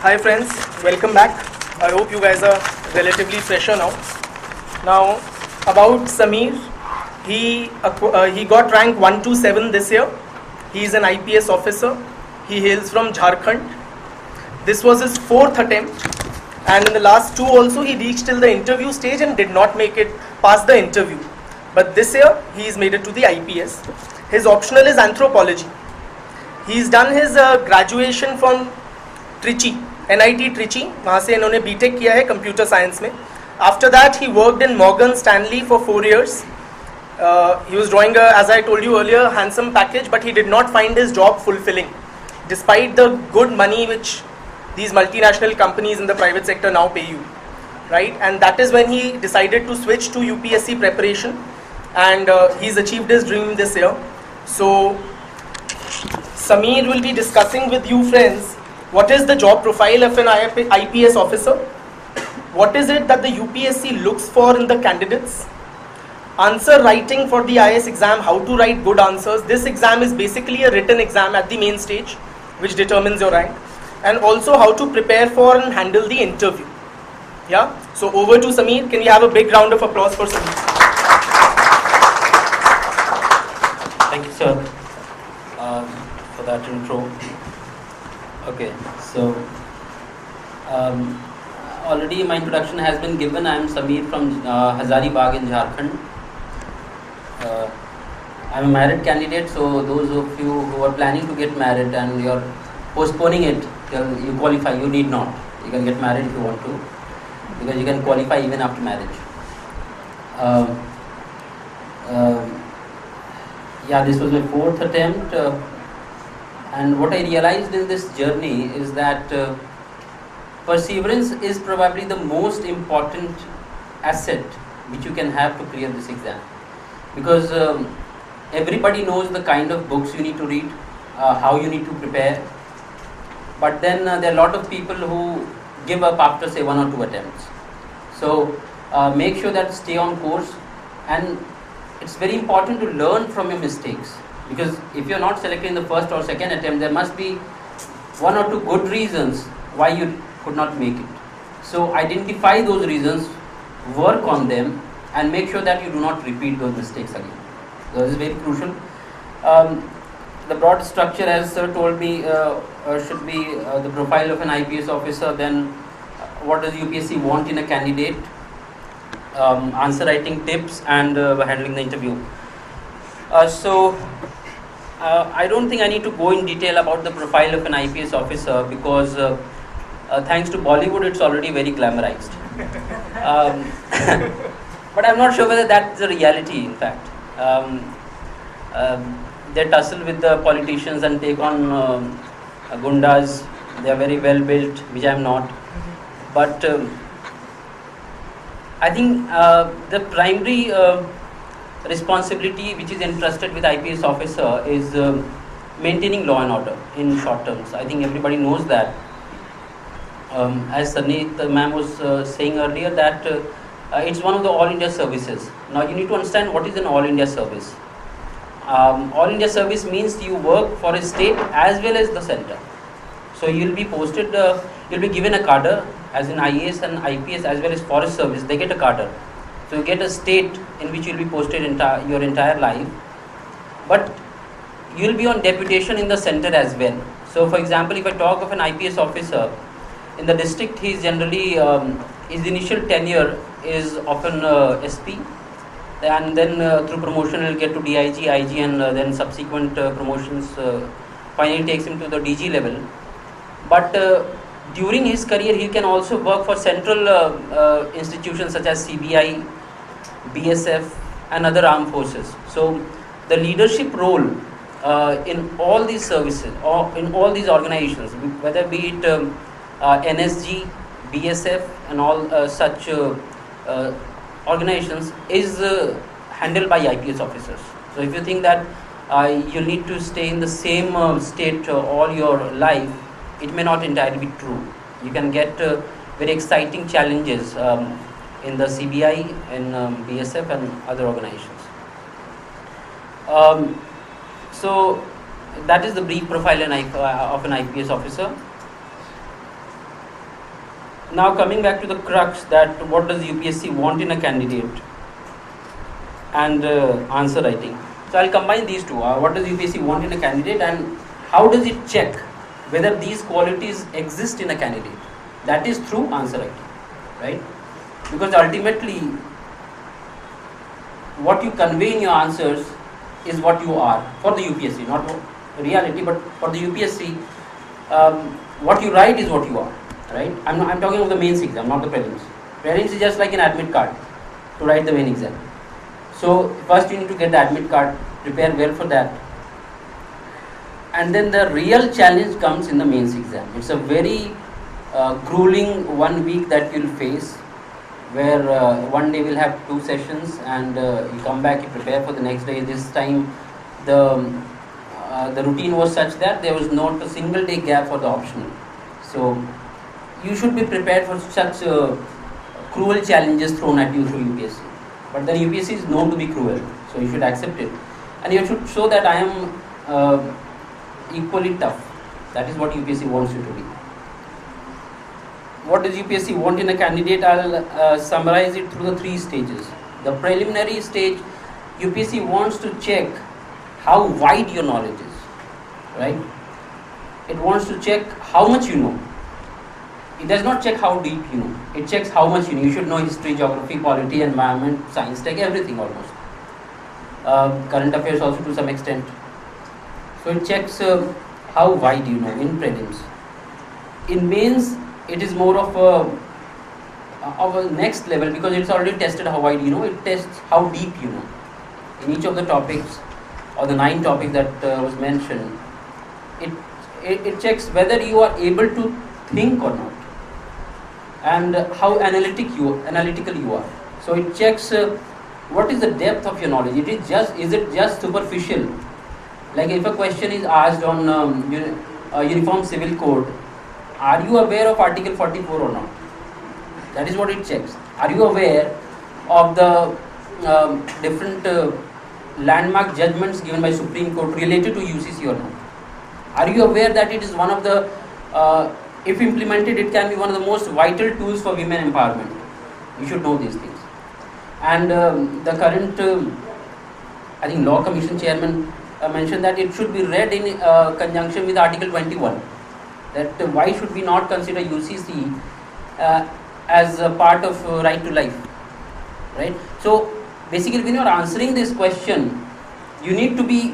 Hi friends, welcome back. I hope you guys are relatively fresher now. Now, about Sameer, he got rank 127 this year. He is an IPS officer. He hails from Jharkhand. This was his fourth attempt, and in the last two also he reached till the interview stage and did not make it past the interview. But this year he's made it to the IPS. His optional is anthropology. He's done his graduation from Trichy, NIT Trichy. वहाँ से इन्होंने BTech किया है computer science में. After that he worked in Morgan Stanley for 4 years. He was drawing a, as I told you earlier, handsome package, but he did not find his job fulfilling, despite the good money which these multinational companies in the private sector now pay you, right? And that is when he decided to switch to UPSC preparation, and he's achieved his dream this year. So Sameer will be discussing with you friends what is the job profile of an IPS officer, what is it that the UPSC looks for in the candidates, answer writing for the IAS exam, how to write good answers. This exam is basically a written exam at the main stage which determines your rank, and also how to prepare for and handle the interview. Yeah, so over to Sameer. Can we have a big round of applause for Sameer? Thank you, sir, for that intro. Okay, so already my introduction has been given. I am Sameer from Hazaribagh in Jharkhand. I am a married candidate, so those of you who are planning to get married and you are postponing it till you qualify, you need not. You can get married if you want to, because you can qualify even after marriage. Yeah, this was my fourth attempt, and what I realized in this journey is that perseverance is probably the most important asset which you can have to clear this exam, because everybody knows the kind of books you need to read, how you need to prepare, but then there are a lot of people who give up after say 1 or 2 attempts. So make sure that stay on course, and it's very important to learn from your mistakes, because if you're not selected in the first or second attempt, there must be 1 or 2 good reasons why you could not make it. So identify those reasons, work on them, and make sure that you do not repeat those mistakes again. So this is very crucial. The broad structure, as sir told me, should be the profile of an IPS officer, then what does UPSC want in a candidate, answer writing tips, and handling the interview. So I don't think I need to go in detail about the profile of an IPS officer, because thanks to Bollywood it's already very glamorized. But I'm not sure whether that's the reality. In fact, they tussle with the politicians and take on gundas. They are very well built, which I'm not. But I think the primary responsibility which is entrusted with IPS officer is maintaining law and order in short terms. I think everybody knows that. As Sarneet ma'am was saying earlier, that it's one of the all India services. Now you need to understand what is an all India service. All India service means you work for a state as well as the center. So you'll be posted, you'll be given a cadre, as in IAS and IPS as well as forest service, they get a cadre. So you get a state in which you'll be posted your entire life, but you'll be on deputation in the center as well. So for example, if I talk of an IPS officer in the district, he is generally, his initial tenure is often SP, and then through promotion he'll get to DIG, IG, and then subsequent promotions finally takes him to the DG level. But during his career he can also work for central institutions such as CBI, BSF, and other armed forces. So the leadership role in all these services or in all these organizations, whether be it NSG, BSF, and all such organizations, is handled by IPS officers. So if you think that you need to stay in the same state all your life, it may not entirely be true. You can get very exciting challenges in the CBI, in BSF, and other organizations. So that is the brief profile of an IPS officer. Now coming back to the crux, that what does UPSC want in a candidate, and answer writing. So I'll combine these two. What does UPSC want in a candidate, and how does it check whether these qualities exist in a candidate? That is through answer writing, right? Because ultimately, what you convey in your answers is what you are for the UPSC, not reality, but for the UPSC, what you write is what you are, right? I'm talking of the mains exam, not the prelims. Prelims is just like an admit card to write the main exam. So first you need to get the admit card, prepare well for that, and then the real challenge comes in the mains exam. It's a very grueling 1 week that you'll face, where one day we'll have 2 sessions, and you come back, you prepare for the next day. This time the routine was such that there was not a single day gap for the optional. So you should be prepared for such cruel challenges thrown at you through UPSC. But then UPSC is known to be cruel, so you should accept it, and you should show that I am equally tough. That is what UPSC wants you to be. What does UPSC want in a candidate? I'll summarize it through the 3 stages. The preliminary stage, UPSC wants to check how wide your knowledge is, right? It wants to check how much you know. It does not check how deep you know. It checks how much you know. You should know history, geography, polity, environment, science, tech, everything almost. Current affairs also to some extent. So it checks how wide you know in prelims. In mains, it is more of a next level, because it's already tested how wide you know. It tests how deep you know in each of the topics, or the 9 topics that was mentioned. It checks whether you are able to think or not, and how analytical you are. So it checks what is the depth of your knowledge. Is it just superficial? Like if a question is asked on Uniform Civil Code, are you aware of Article 44 or not? That is what it checks. Are you aware of the different landmark judgments given by Supreme Court related to UCC or not? Are you aware that it is one of the, if implemented, it can be one of the most vital tools for women empowerment? You should know these things. And the current, I think, Law Commission Chairman mentioned that it should be read in conjunction with Article 21. That why should we not consider UCC as a part of right to life, right? So basically, when you are answering this question, you need to be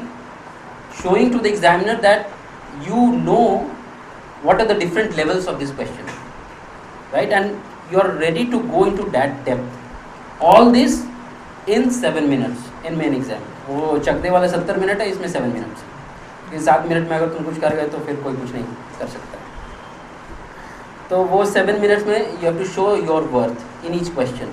showing to the examiner that you know what are the different levels of this question, right? And you are ready to go into that depth. All this in 7 minutes in main exam. वो चकने वाला 70 minute है, इसमें 7 minutes. कि 7 minute में अगर तुम कुछ कर गए तो फिर कोई कुछ नहीं कर सकता. तो वो 7 minutes में you have to show your worth in each question.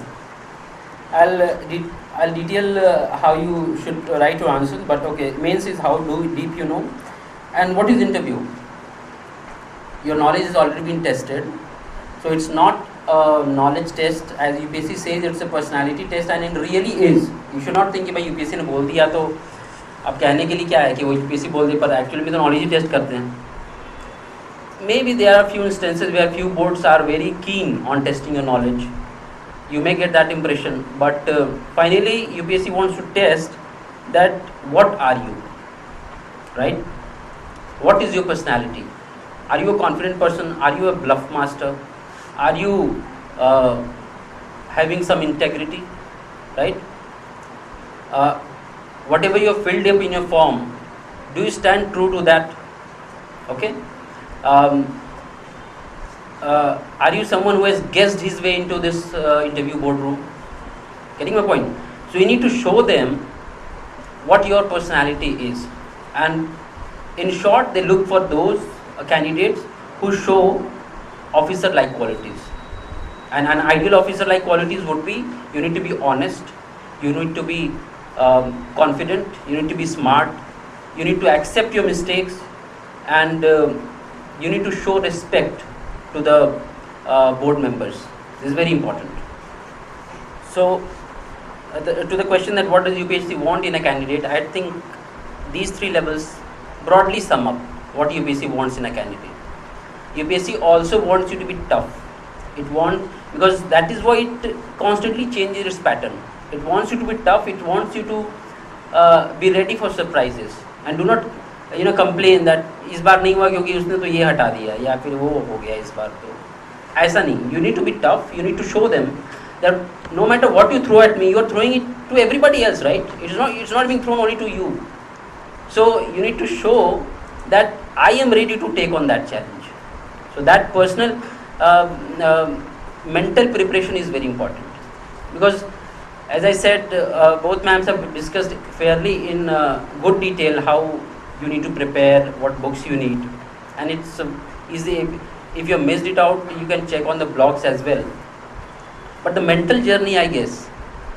I'll detail how you should write your answers, but okay, mains is how deep you know. And what is interview? Your knowledge has already been tested, so it's not a knowledge test as UPSC says. It's a personality test, and it really is. You should not think कि भाई UPSC ने बोल दिया तो अब कहने के लिए क्या है कि वो UPSC बोल दे, पर एक्चुअली में तो नॉलेज ही टेस्ट करते हैं. Maybe there are a few instances where few boards are very keen on testing your knowledge. You may get that impression, but finally UPSC wants to test that what are you, right? What is your personality? Are you a confident person? Are you a bluff master? Are you having some integrity, right? Whatever you have filled up in your form, do you stand true to that? Okay. Are you someone who has guessed his way into this interview boardroom? Getting my point? So you need to show them what your personality is, and in short, they look for those candidates who show officer-like qualities. And an ideal officer-like qualities would be: you need to be honest, you need to be confident, you need to be smart, you need to accept your mistakes, and you need to show respect to the board members. This is very important. So to the question that what does UPSC want in a candidate, I think these 3 levels broadly sum up what UPSC wants in a candidate. UPSC also wants you to be tough. It wants, because that is why it constantly changes its pattern. It wants you to be tough. It wants you to be ready for surprises, and do not complain that इस बार नहीं हुआ क्योंकि उसने तो ये हटा दिया या फिर वो हो गया इस बार तो ऐसा नहीं. You need to be tough. You need to show them that no matter what you throw at me, you are throwing it to everybody else, right? It's not being thrown only to you. So you need to show that I am ready to take on that challenge. So that personal mental preparation is very important, because as I said, both ma'ams have discussed fairly in good detail how you need to prepare, what books you need, and it's easy. If you have missed it out, you can check on the blogs as well. But the mental journey, I guess,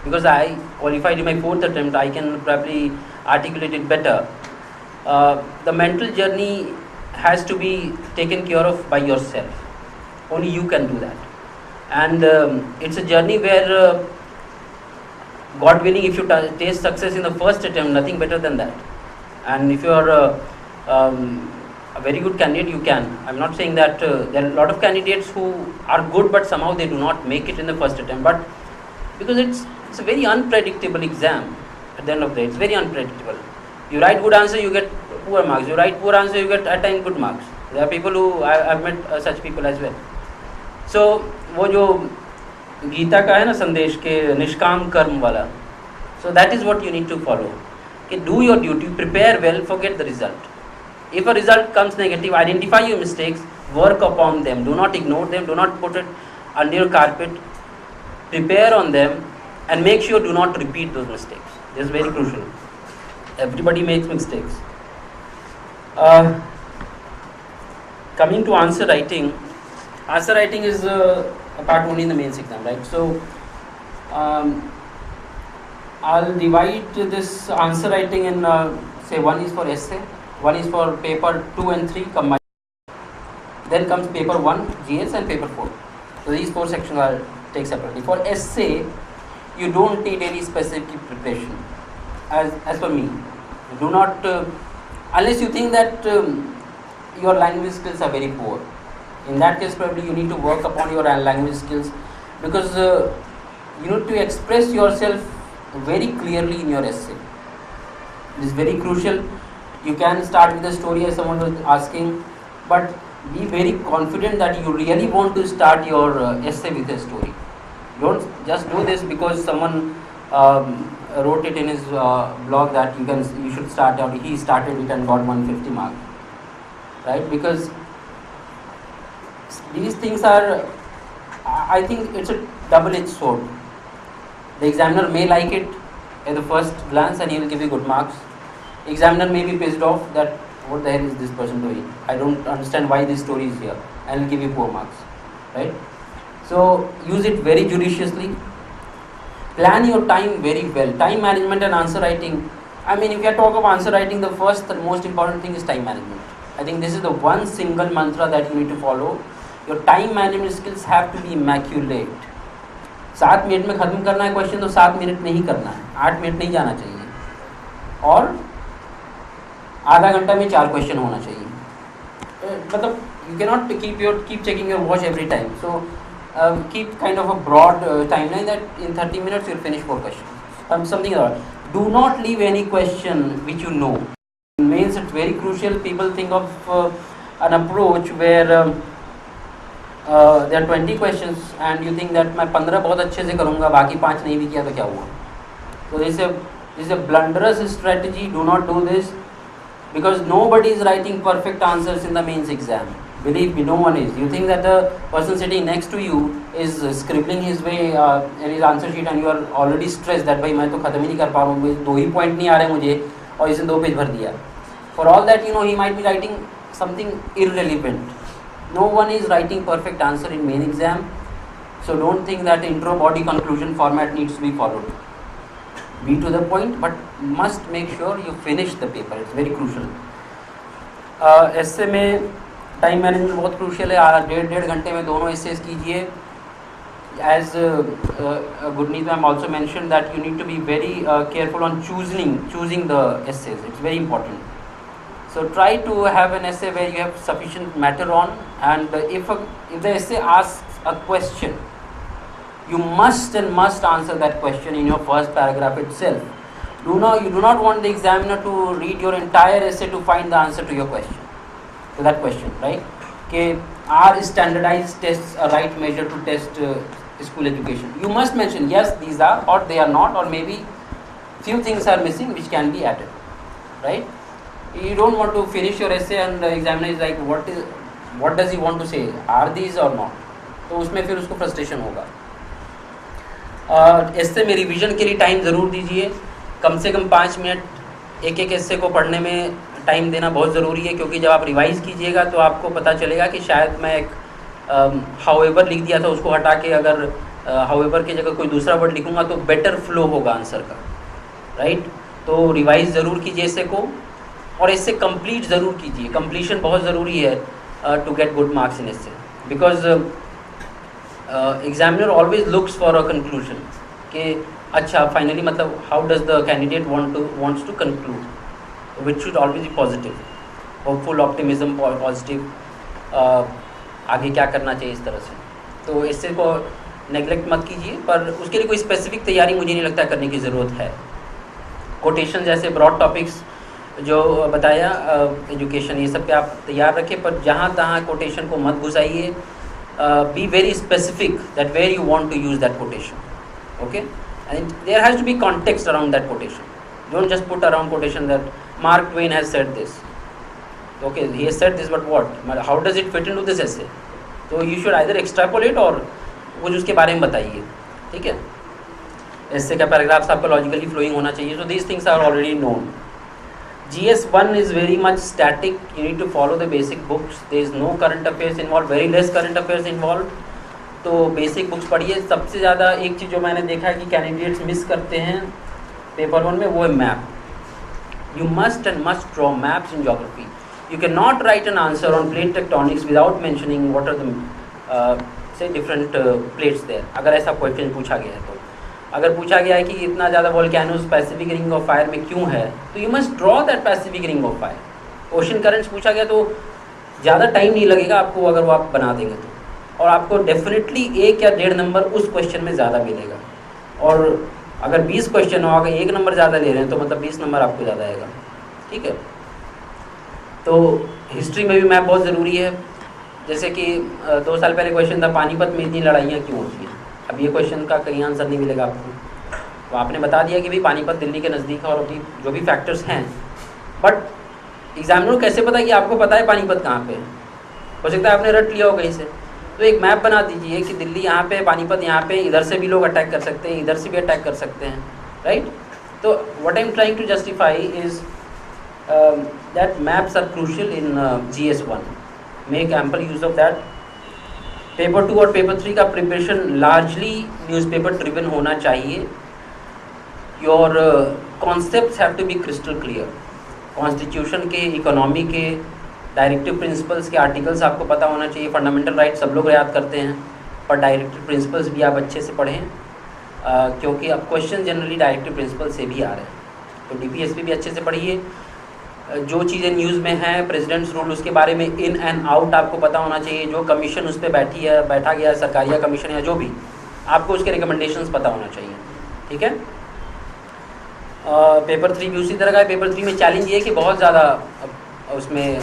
because I qualified in my 4th attempt, I can probably articulate it better. The mental journey has to be taken care of by yourself. Only you can do that. And it's a journey where, God willing, if you taste success in the first attempt, nothing better than that. And if you are a very good candidate, you can. I'm not saying that there are a lot of candidates who are good, but somehow they do not make it in the first attempt. But because it's a very unpredictable exam at the end of the day. It's very unpredictable. You write good answer, you get poor marks. You write poor answer, you get at times good marks. There are people who I've met such people as well. So वो जो गीता का है ना संदेश के निष्काम कर्म वाला, so that is what you need to follow. Okay, do your duty, prepare well, forget the result. If a result comes negative, identify your mistakes, work upon them. Do not ignore them. Do not put it under your carpet. Prepare on them and make sure do not repeat those mistakes. This is very crucial. Everybody makes mistakes. Coming to answer writing. Answer writing is a part only in the mains exam, right? So I'll divide this answer writing in say one is for essay, one is for paper 2 and 3 combined. Then comes paper 1 GS and paper 4. So these 4 sections I'll take separately. For essay, you don't need any specific preparation. As for me, do not unless you think that your language skills are very poor. In that case, probably you need to work upon your language skills, because you need to express yourself very clearly in your essay. It is very crucial. You can start with a story, as someone was asking, but be very confident that you really want to start your essay with a story. Don't just do this because someone wrote it in his blog that you should start out. He started it and got 150 marks, right? Because these things are, I think it's a double-edged sword. The examiner may like it at the first glance and he will give you good marks. Examiner may be pissed off that what the hell is this person doing? I don't understand why this story is here, and will give you poor marks, right? So use it very judiciously. Plan your time very well. Time management and answer writing. I mean, if you talk of answer writing, the most important thing is time management. I think this is the one single mantra that you need to follow. Your time management skills have to be immaculate. 7 minute में खत्म करना है question तो 7 minute में ही करना है, 8 minute नहीं जाना चाहिए, और आधा घंटा में 4 क्वेश्चन होना चाहिए. मतलब you cannot keep checking your watch every time. So keep kind of a broad timeline that in 30 minutes you'll finish 4 questions. Something like that. Do not leave any question which you know. In mains it's very crucial. People think of an approach where there are 20 questions and you think that मैं 15 बहुत अच्छे से करूँगा, बाकी 5 नहीं भी किया तो क्या हुआ? So this is a blunderous strategy. Do not do this, because nobody is writing perfect answers in the mains exam. Believe me, no one is. You think that the person sitting next to you is scribbling his way in his answer sheet and you are already stressed that भाई मैं तो खत्म ही नहीं कर पा रहा हूँ, 2 ही point नहीं आ रहे मुझे और इसने 2 पेज भर दिया. For all that, he might be writing something irrelevant. No one is writing perfect answer in main exam. So don't think that intro, body, conclusion format needs to be followed. Be to the point, but must make sure you finish the paper. It's very crucial. Essay में time management बहुत crucial है. 1.5 घंटे में दोनों essays कीजिए. As Gurneet ma'am also mentioned that you need to be very careful on choosing the essays. It's very important. So try to have an essay where you have sufficient matter on, and if the essay asks a question, you must and must answer that question in your first paragraph itself. You do not want the examiner to read your entire essay to find the answer to your question, to that question, right? Okay, are standardized tests a right measure to test school education? You must mention yes, these are, or they are not, or maybe few things are missing which can be added, right? You don't want to finish your essay and the examiner is like, what does he want to say? Are these or not? तो उसमें फिर उसको frustration होगा. ऐसे में revision के लिए time ज़रूर दीजिए. कम से कम 5 मिनट एक एक ऐसे को पढ़ने में टाइम देना बहुत ज़रूरी है, क्योंकि जब आप रिवाइज़ कीजिएगा तो आपको पता चलेगा कि शायद मैं एक हाउएवर लिख दिया था, उसको हटा के अगर हाउएवर की जगह कोई दूसरा वर्ड लिखूंगा तो बेटर फ्लो होगा आंसर का, राइट? तो रिवाइज़ ज़रूर कीजिए ऐसे को, और इससे कंप्लीट ज़रूर कीजिए. कंप्लीशन बहुत ज़रूरी है to get good marks in इससे, because examiner always looks for a conclusion कि अच्छा फाइनली मतलब how does the candidate wants to conclude, which should always be positive, hopeful, optimism, positive, आगे क्या करना चाहिए इस तरह से. तो इससे को नेगलेक्ट मत कीजिए, पर उसके लिए कोई स्पेसिफिक तैयारी मुझे नहीं लगता करने की ज़रूरत है. कोटेशन जैसे ब्रॉड टॉपिक्स जो बताया, एजुकेशन, ये सब पे आप तैयार रखें, पर जहाँ तहाँ कोटेशन को मत घुसाइए. Be very specific that where you want to use that quotation, okay, and there has to be context around that quotation. Don't just put around quotation that Mark Twain has said this, okay, he has said this, but what, how does it fit into this essay? तो you should either extrapolate और कुछ उसके बारे में बताइए, ठीक है? ऐसे का पैराग्राफ्स आपका लॉजिकली फ्लोइंग होना चाहिए. So these things are already known. GS1 is very much static. You need to follow the basic books. There is no current affairs involved, very less current affairs involved. तो basic books पढ़िए. सबसे ज़्यादा एक चीज़ जो मैंने देखा है कि कैंडिडेट्स मिस करते हैं पेपर 1 में, वो है map. You must and must draw maps in geography. You cannot write an answer on plate tectonics without mentioning what are the say different plates there. अगर ऐसा क्वेश्चन पूछा गया है तो, अगर पूछा गया है कि इतना ज़्यादा volcanoes Pacific ring of fire में क्यों है, तो you must draw that Pacific ring of fire. Ocean currents पूछा गया तो ज़्यादा टाइम नहीं लगेगा आपको अगर वो आप बना देंगे तो, और आपको डेफिनेटली 1 या 1.5 नंबर उस क्वेश्चन में ज़्यादा मिलेगा. और अगर 20 क्वेश्चन हो, अगर 1 नंबर ज़्यादा ले रहे हैं तो मतलब 20 नंबर आपको ज़्यादा आएगा, ठीक है? तो हिस्ट्री में भी मैप बहुत ज़रूरी है. जैसे कि 2 साल पहले क्वेश्चन था, पानीपत में इतनी लड़ाइयाँ क्यों होती हैं? अब ये क्वेश्चन का कहीं आंसर नहीं मिलेगा आपको. तो आपने बता दिया कि भाई पानीपत दिल्ली के नज़दीक है और अभी जो भी फैक्टर्स हैं, बट एग्जामिनर को कैसे पता कि आपको पता है पानीपत कहाँ पे है? हो सकता है आपने रट लिया हो कहीं से. तो एक मैप बना दीजिए कि दिल्ली यहाँ पे, पानीपत यहाँ पे, इधर से भी लोग अटैक कर सकते हैं, इधर से भी अटैक कर सकते हैं, राइट? तो what I am trying to justify is that maps are crucial in GS1. Make ample use of that. Paper 2 और पेपर 3 का प्रिपरेशन लार्जली न्यूज़पेपर ड्रिवन होना चाहिए. Your concepts have to be crystal clear. Constitution के, economy के, directive principles के articles आपको पता होना चाहिए. फंडामेंटल राइट सब लोग याद करते हैं, पर डायरेक्टिव प्रिंसिपल्स भी आप अच्छे से पढ़ें, क्योंकि अब क्वेश्चन जनरली डायरेक्टिव प्रिंसिपल से भी आ रहे हैं. तो DPSP भी अच्छे से पढ़िए. जो चीज़ें न्यूज़ में हैं, प्रेसिडेंट्स रूल, उसके बारे में इन एंड आउट आपको पता होना चाहिए. जो कमीशन उस पर बैठा गया सरकारिया कमीशन या जो भी, आपको उसके रिकमेंडेशंस पता होना चाहिए, ठीक है? पेपर 3 भी उसी तरह का है. पेपर 3 में चैलेंज ये है कि बहुत ज़्यादा उसमें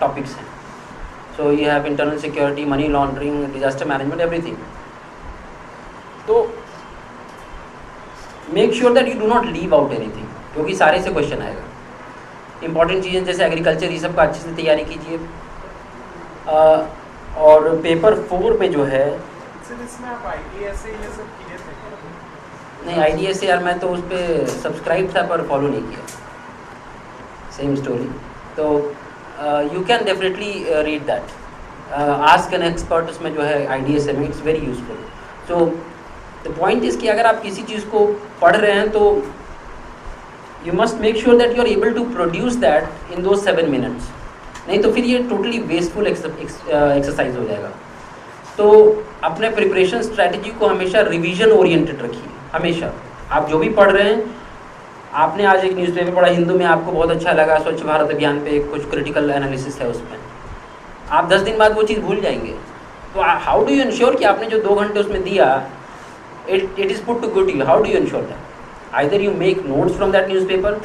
टॉपिक्स हैं. So you have internal security, money laundering, disaster management, everything. तो make sure that you do not leave out anything, क्योंकि सारे से क्वेश्चन आएगा. इंपॉर्टेंट चीज़ें जैसे एग्रीकल्चर, ये सब का अच्छे से तैयारी कीजिए. और पेपर 4 पे जो है, इसमें आप IDS से ये सब किए थे? नहीं, IDS से यार मैं तो उस पर सब्सक्राइब था पर फॉलो नहीं किया. Same story. तो you can definitely read that. Ask an expert उसमें जो है IDS में, it's very useful. So the point is कि अगर आप किसी चीज़ को पढ़ रहे हैं तो you must make sure that you are able to produce that in those 7 minutes. नहीं तो फिर ये totally wasteful exercise हो जाएगा. तो अपने प्रिपरेशन स्ट्रैटेजी को हमेशा रिवीजन ओरिएंटेड रखिए. हमेशा आप जो भी पढ़ रहे हैं, आपने आज एक न्यूज़पेपर पढ़ा हिंदू में, आपको बहुत अच्छा लगा, स्वच्छ भारत अभियान पे कुछ क्रिटिकल एनालिसिस है उसमें, आप 10 दिन बाद वो चीज़ भूल जाएंगे. तो हाउ डू यू इंश्योर कि आपने जो 2 घंटे उसमें दिया it is put to good you, how do you ensure that? Either you make notes from that newspaper,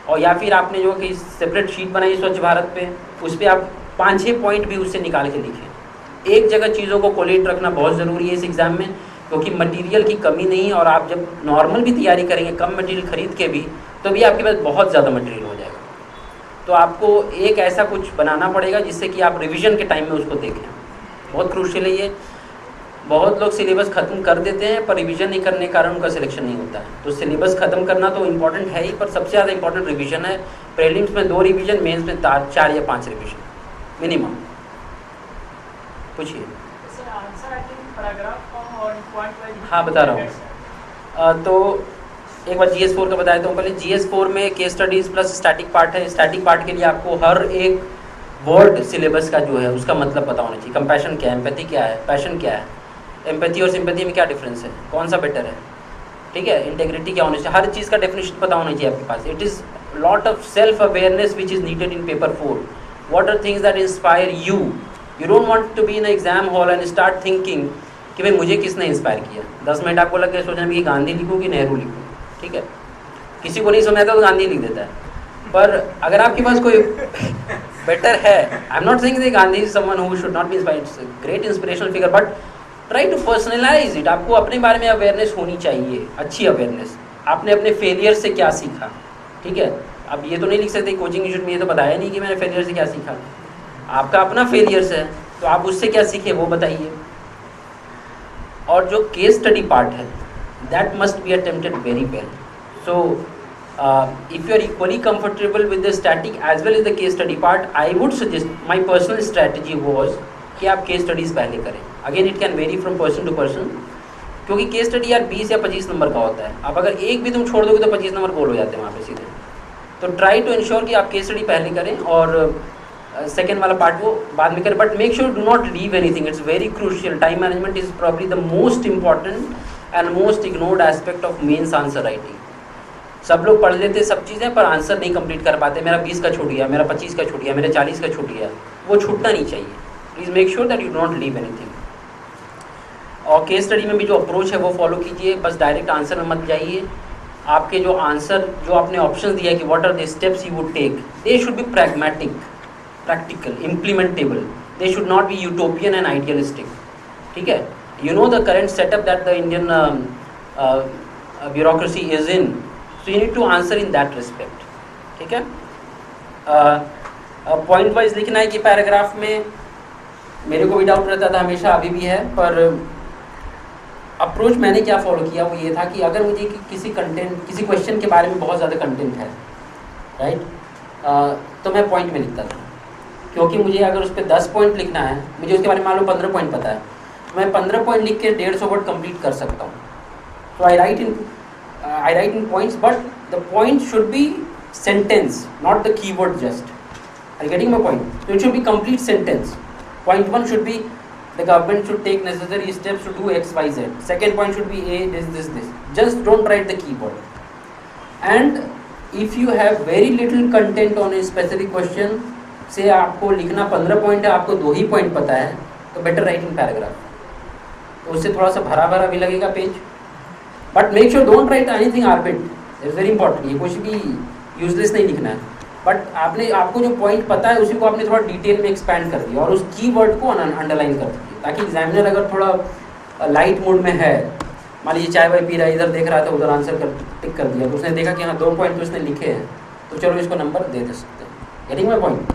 और या फिर आपने जो कि सेपरेट शीट बनाई स्वच्छ भारत पे, उस पर आप 5-6 पॉइंट भी उससे निकाल के लिखें। एक जगह चीज़ों को कोलेट रखना बहुत ज़रूरी है इस एग्ज़ाम में, क्योंकि मटेरियल की कमी नहीं है, और आप जब नॉर्मल भी तैयारी करेंगे कम मटेरियल खरीद के भी, तो भी आपके पास बहुत ज़्यादा मटेरियल हो जाएगा। तो आपको एक ऐसा कुछ बनाना पड़ेगा जिससे कि आप रिवीजन के टाइम में उसको देखें। बहुत क्रूशियल है ये। बहुत लोग सिलेबस ख़त्म कर देते हैं पर रिवीजन नहीं करने के कारण उनका सिलेक्शन नहीं होता है। तो सिलेबस ख़त्म करना तो इम्पॉर्टेंट है ही, पर सबसे ज़्यादा इम्पॉर्टेंट रिवीजन है। प्रीलिम्स में 2 रिवीजन, मेंस में 4 या 5 रिवीजन मिनिमम। पूछिए। हाँ बता रहा हूँ। तो एक बार GS4 का बताया। तो पहले GS4 में case studies plus static part है। स्टैटिक पार्ट के लिए आपको हर एक वर्ड सिलेबस का जो है उसका मतलब पता होना चाहिए। कंपैशन क्या है, एम्पैथी क्या है, पैशन क्या है, एम्पैथी और सिंपैथी में क्या डिफरेंस है, कौन सा बेटर है, ठीक है, इंटेग्रिटी क्या होनी चाहिए, हर चीज़ का डेफिनेशन पता होना चाहिए आपके पास। It is lot of self awareness which is needed in paper 4. What are things that inspire you? You don't want to be in an exam hall and start thinking कि भाई मुझे किसने इंस्पायर किया। 10 मिनट आपको लग गए सोचने में कि गांधी लिखूँ कि नेहरू लिखूँ, ठीक है, किसी को नहीं समझ आता तो गांधी लिख देता है। पर अगर आपके पास कोई बेटर है, I am not saying that Gandhi is someone who should not be inspired, great inspirational figure, but try to personalise it. आपको अपने बारे में अवेयरनेस होनी चाहिए, अच्छी अवेयरनेस। आपने अपने फेलियर से क्या सीखा, ठीक है। अब ये तो नहीं लिख सकते कोचिंग इंस्टीट्यूट में ये तो बताया नहीं कि मैंने फेलियर से क्या सीखा। आपका अपना फेलियर्स है तो आप उससे क्या सीखे वो बताइए। और जो केस स्टडी पार्ट है that must be attempted very well. So if you are equally comfortable with the static as well as the case study part, I would suggest, my personal strategy was कि आप case studies पहले करें। Again it can vary from person to person, क्योंकि case study यार 20 या 25 number का होता है। अब अगर एक भी तुम छोड़ दोगे तो 25 नंबर गोल हो जाते हैं वहाँ पे सीधे। तो ट्राई टू इंश्योर कि आप केस स्टडी पहले करें और सेकेंड वाला पार्ट वो बाद में करें, but make sure do not leave anything. It's very crucial. Time management is probably the most important and most ignored aspect of mains answer writing. सब लोग पढ़ लेते सब चीज़ें पर आंसर नहीं कंप्लीट कर पाते। मेरा 20 का छूट गया, मेरा 25 का छूट गया, मेरा 40 का छूट गया, वो छूटना नहीं चाहिए। Please make sure that you don't leave anything. और केस स्टडी में भी जो अप्रोच है वो फॉलो कीजिए, बस डायरेक्ट आंसर में मत जाइए। आपके जो आंसर, जो आपने ऑप्शन दिया कि what are the steps you would take, they should be pragmatic, practical, implementable. They should not be utopian and idealistic, ठीक है। You know the current setup that the Indian bureaucracy is in, so you need to answer in that respect, ठीक है। Point wise लिखना है कि paragraph में मेरे को भी डाउट रहता था हमेशा, अभी भी है, पर अप्रोच मैंने क्या फॉलो किया वो ये था कि अगर मुझे किसी कंटेंट, किसी क्वेश्चन के बारे में बहुत ज़्यादा कंटेंट है, राइट, तो मैं पॉइंट में लिखता था। क्योंकि मुझे अगर उस पर 10 पॉइंट लिखना है, मुझे उसके बारे में मान लो 15 पॉइंट पता है, मैं 15 पॉइंट लिख के 150 वर्ड कंप्लीट कर सकता हूँ। तो I write in points, but the point should be sentence, not the keyword just. Are you getting my point? So it should be complete sentence. Point 1 should be the government should take necessary steps to do X, Y, Z. Second point should be A, this. Just don't write the keyword. And if you have very little content on a specific question, से आपको लिखना 15 point है, आपको 2 ही point पता है, तो better right in paragraph. तो उससे थोड़ा सा भरा भरा भी लगेगा page, but make sure don't write anything orbit, it's very important. ये कुछ भी यूजलेस नहीं लिखना है, बट आपको जो पॉइंट पता है उसी को आपने थोड़ा डिटेल में एक्सपैंड कर दिया और उस कीवर्ड को अंडरलाइन कर दीजिए, ताकि एग्जामिनर अगर थोड़ा लाइट मूड में है, मान लीजिए चाय वाय पी रहा है, इधर देख रहा था उधर आंसर टिक कर दिया, तो उसने देखा कि हाँ 2 पॉइंट तो उसने लिखे हैं, तो चलो इसको नंबर दे सकते हैं। Getting my point?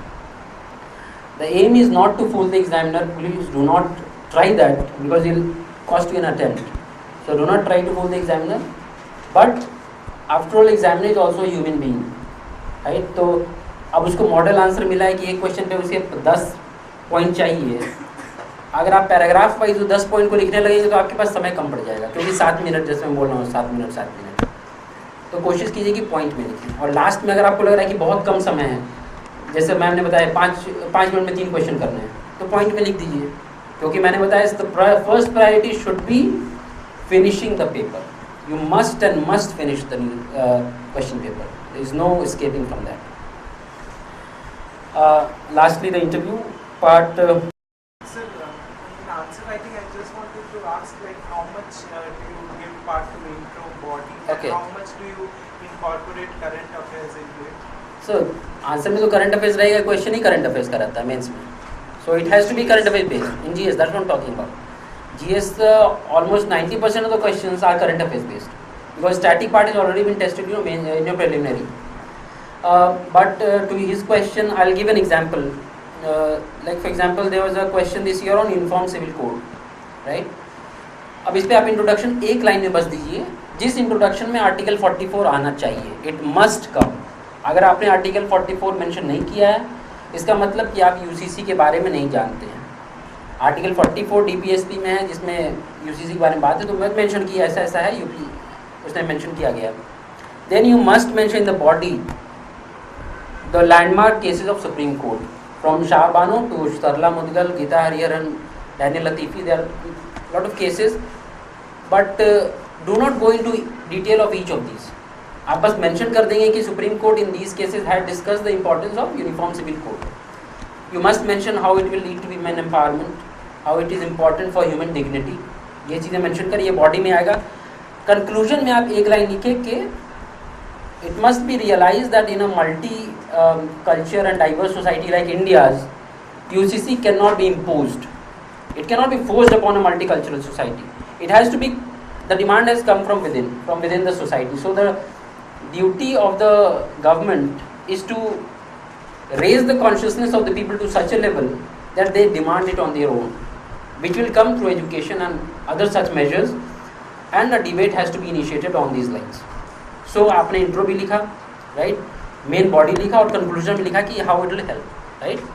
The aim is not to fool the examiner, please do not try that because it will cost you an attempt. So do not try to fool the examiner, but after all examiner is also human being, right. तो अब उसको model answer मिला है कि एक question पे उसके 10 point चाहिए। अगर आप पैराग्राफ वाइज 10 पॉइंट को लिखने लगेंगे तो आपके पास समय कम पड़ जाएगा, क्योंकि 7 मिनट, जैसे मैं बोल रहा हूँ 7 मिनट, तो कोशिश कीजिए कि पॉइंट में लिखें। और लास्ट में अगर आपको लग रहा है कि बहुत कम समय है, जैसे मैम ने बताया 5 मिनट में 3 क्वेश्चन करने हैं, तो पॉइंट में लिख दीजिए, क्योंकि मैंने बताया first priority should be finishing the paper. You must finish the question paper. There is no escaping from that. Lastly, the interview part. Sir, in answer Okay. How much do you incorporate current affairs into it? So answer में तो current affairs रहेगा, question ही current affairs का रहता है mains में. So it has to be current affairs based in GS. That's what I'm talking about. GS almost 90% of the questions are current affairs based because static part has already been tested, you know, in your preliminary. But to his question, I'll give an example. Like for example, there was a question this year on uniform civil code, right? अब इस पे आप introduction एक line में बस दीजिए, जिस introduction में आर्टिकल 44 आना चाहिए. It must come. अगर आपने आर्टिकल 44 मेंशन नहीं किया है, इसका मतलब कि आप यूसीसी के बारे में नहीं जानते हैं. आर्टिकल 44 डीपीएसपी में है, जिसमें यूसीसी के बारे में बात है, तो मैं मेंशन किया ऐसा ऐसा है, यूपी उसने मेंशन किया गया. Then you must mention the body the landmark cases of Supreme Court from Shahbano to Sarla Mudgal, Geeta Hariharan, Daniel Latifi. There are lot of cases, but do not go into detail of each of these. आप बस mention कर देंगे कि Supreme Court in these cases had discuss the importance of uniform civil code. You must mention how it will lead to women empowerment, how it is important for human dignity. ये चीज़ें mention कर, ये body में आएगा. Conclusion में आप एक line लिखे कि it must be realise that in a multi culture and diverse society like India's, UCC can not be imposed. It cannot be forced upon a multicultural society. It has to be, the demand has come from within the society. So the duty of the government is to raise the consciousness of the people to such a level that they demand it on their own, which will come through education and other such measures, and a debate has to be initiated on these lines. So आपने intro भी लिखा, right? Main body लिखा और conclusion भी लिखा कि how it will help, right?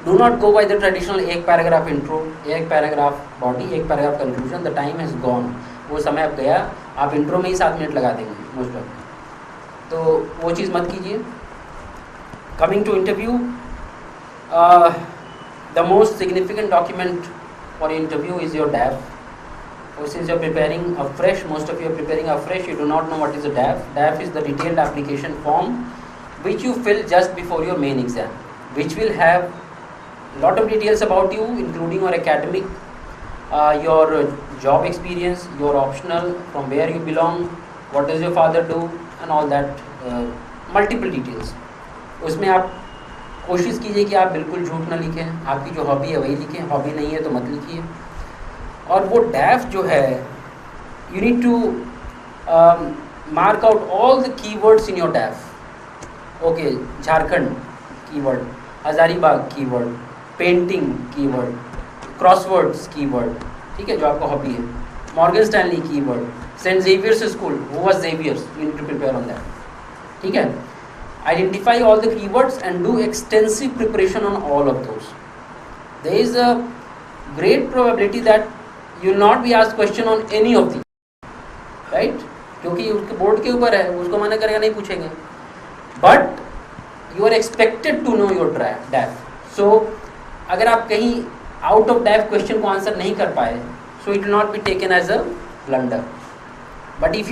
Do not go by the traditional एक paragraph intro, एक पैराग्राफ बॉडी, एक paragraph conclusion. The time has gone. वो समय अब गया. आप इंट्रो में ही 7 मिनट लगा देंगे मोस्ट ऑफ. तो वो चीज़ मत कीजिए. Coming to interview, the most significant document for interview is your DAF. और since you are preparing afresh, most of you are preparing afresh, you do not know what is a DAF. DAF is the detailed application form which you fill just before your main exam, which will have lot of details about you, including your academic, your job experience, your optional, from where you belong, what does your father do, and all that, multiple details. उसमें आप कोशिश कीजिए कि आप बिल्कुल झूठ ना लिखें. आपकी जो हॉबी है वही लिखें, हॉबी नहीं है तो मत लिखिए. और वो डैफ जो है, you need to mark out all the keywords in your DAF. Okay, Jharkhand keyword, Hazaribagh keyword, painting keyword, crosswords keyword, ठीक है, जो आपका हॉबी है. Morgan Stanley keyword, Saint Xavier's school, who was Xavier's, you need to prepare on that. ठीक है. Identify all the keywords and do extensive preparation on all of those. There is a great probability that you will not be asked question on any of the, right, क्योंकि उसके board के ऊपर है, उसको मना करेगा, नहीं पूछेंगे. But you are expected to know your DAF. So अगर आप कहीं आउट ऑफ डैफ क्वेश्चन को आंसर नहीं कर पाए, so it will not be taken as a blunder. But if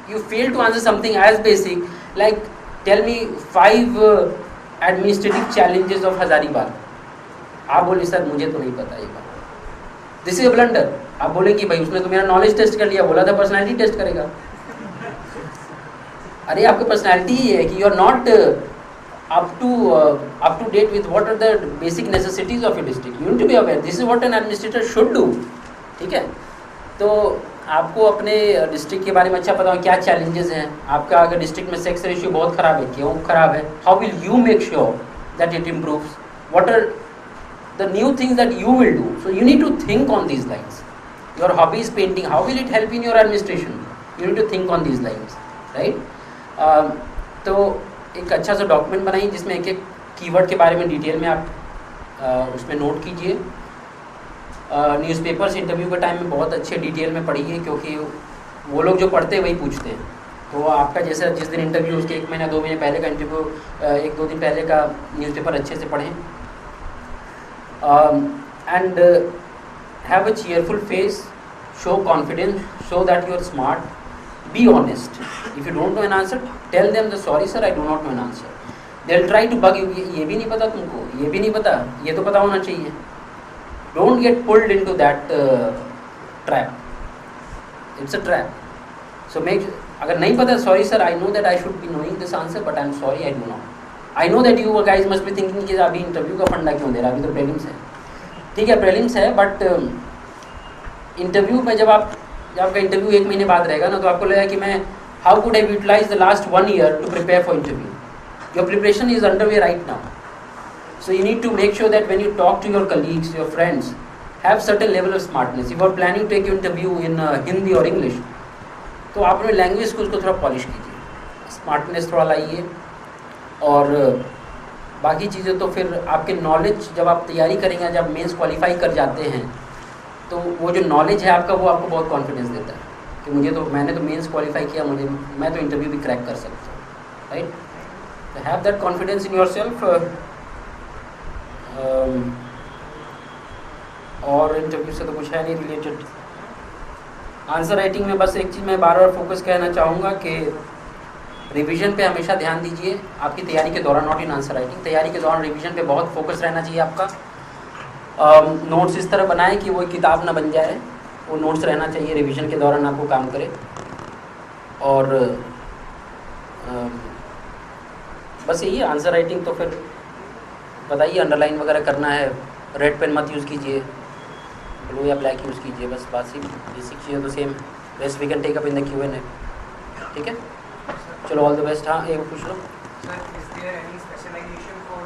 you fail to answer something as basic like tell me 5 administrative challenges of Hazaribagh, आप बोले sir मुझे तो नहीं पता ये बात, दिस इज अ ब्लंडर. आप बोले कि भाई उसने तो मेरा नॉलेज टेस्ट कर लिया, बोला था पर्सनैलिटी टेस्ट करेगा. अरे आपकी पर्सनैलिटी ही है कि you are not up to date with what are the basic necessities of your district. You need to be aware, this is what an administrator should do. ठीक है. तो आपको अपने डिस्ट्रिक्ट के बारे में अच्छा पता हो क्या चैलेंजेस हैं. आपका अगर डिस्ट्रिक्ट में सेक्स रेशियो बहुत ख़राब है, क्यों ख़राब है, how will you make sure that it improves, what are the new things that you will do. So you need to think on these lines. Your hobby is painting, how will it help in your administration, you need to think on these lines, right. तो एक अच्छा सा document बनाइए जिसमें एक एक keyword के बारे में डिटेल में आप उसमें नोट कीजिए. न्यूज़पेपर्स इंटरव्यू के टाइम में बहुत अच्छे डिटेल में पढ़िए, क्योंकि वो लोग जो पढ़ते हैं वही पूछते हैं. तो आपका जैसा जिस दिन इंटरव्यू उसके 1 महीना 2 महीने पहले का इंटरव्यू, 1-2 दिन पहले का न्यूज़पेपर अच्छे से पढ़ें. And have a cheerful face, show confidence, show that you are smart, be honest. If you don't know an answer, tell them the sorry sir, I do not know an answer. They'll try to bug you. ये भी नहीं पता तुमको, ये भी नहीं पता, ये तो पता होना चाहिए. Don't get pulled into that trap. It's a trap. So make, अगर नहीं पता, sorry sir, I know that I should be knowing this answer but I am sorry I do not. I know that you guys must be thinking कि अभी interview का फंडा क्यों दे रहा है, अभी तो प्रीलिम्स है. ठीक है, प्रीलिम्स है, बट इंटरव्यू में जब आपका इंटरव्यू 1 महीने बाद रहेगा ना, तो आपको लगेगा कि मैं how could I utilise the last 1 year to prepare for interview. Your preparation is under way right now. So you need to make sure that when you talk to your colleagues, your friends, have certain level of smartness. If you are planning to take your interview in Hindi or English, तो आप अपने language को उसको थोड़ा polish कीजिए, smartness थोड़ा लाइए. और बाकी चीज़ें तो फिर आपके नॉलेज, जब आप तैयारी करेंगे, जब मेंस क्वालिफाई कर जाते हैं, तो वो जो नॉलेज है आपका, वो आपको बहुत कॉन्फिडेंस देता है कि मैंने तो मेंस क्वालिफाई किया, मैं तो इंटरव्यू भी क्रैक कर सकता हूँ. राइट, तो have that confidence in your self. और इंटरव्यू से तो कुछ है नहीं रिलेटेड. आंसर राइटिंग में बस एक चीज़ मैं बार बार फोकस कहना चाहूँगा कि रिवीजन पे हमेशा ध्यान दीजिए आपकी तैयारी के दौरान, नॉट इन आंसर राइटिंग. तैयारी के दौरान रिवीजन पे बहुत फोकस रहना चाहिए आपका. नोट्स इस तरह बनाएं कि वो किताब ना बन जाए, वो नोट्स रहना चाहिए, रिवीजन के दौरान आपको काम करे. और बस यही है आंसर राइटिंग. तो फिर बताइए, अंडरलाइन वगैरह करना है, रेड पेन मत यूज़ कीजिए, ब्लू या ब्लैक यूज़ कीजिए. बस बात सी बेसिक चीज़ें तो same. Rest we can take up in the Q&A. ठीक है, चलो ऑल द बेस्ट. हाँ, एक पूछ लो. Sir, is there any specialization for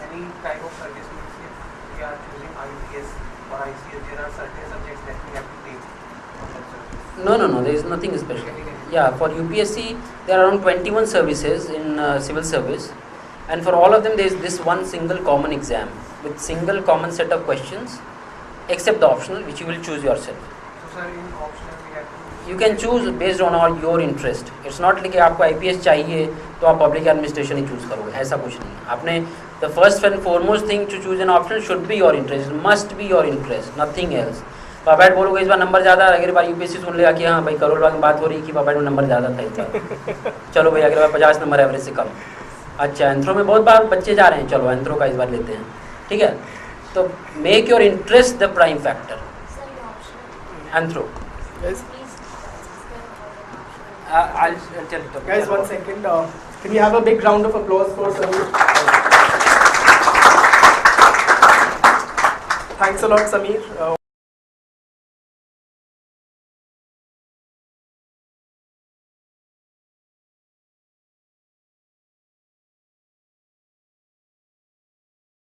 any type of service? If we are choosing IPS or ICS, there are certain subjects that we have to take on that service. No, there is nothing special. Yeah, for UPSC there are around 21 services in civil service, and for all of them there is this one single common exam with single common set of questions, except the optional which you will choose yourself. So sir, in optional we have to. You can choose based on all your interest. It's not like कि आपको IPS चाहिए तो आप public administration ही choose करोगे, ऐसा कुछ नहीं है. आपने the first and foremost thing to choose an optional should be your interest. It must be your interest, nothing else. पापैट बोलोगे इस बार नंबर ज़्यादा, अगली बार यूपीएससी सुन लेगा कि हाँ भाई करोल बाग में बात हो रही है कि पापैट में नंबर ज़्यादा था इस बार, चलो भाई अगली बार 50 नंबर एवरेज से कम. अच्छा, एंथ्रो में बहुत बार बच्चे जा रहे हैं, चलो एंथ्रो का इस बार लेते हैं. ठीक है, तो make your interest the prime factor. Anthro Guys, 1 second. Can we have a big round of applause for Sameer? Thanks a lot, Sameer.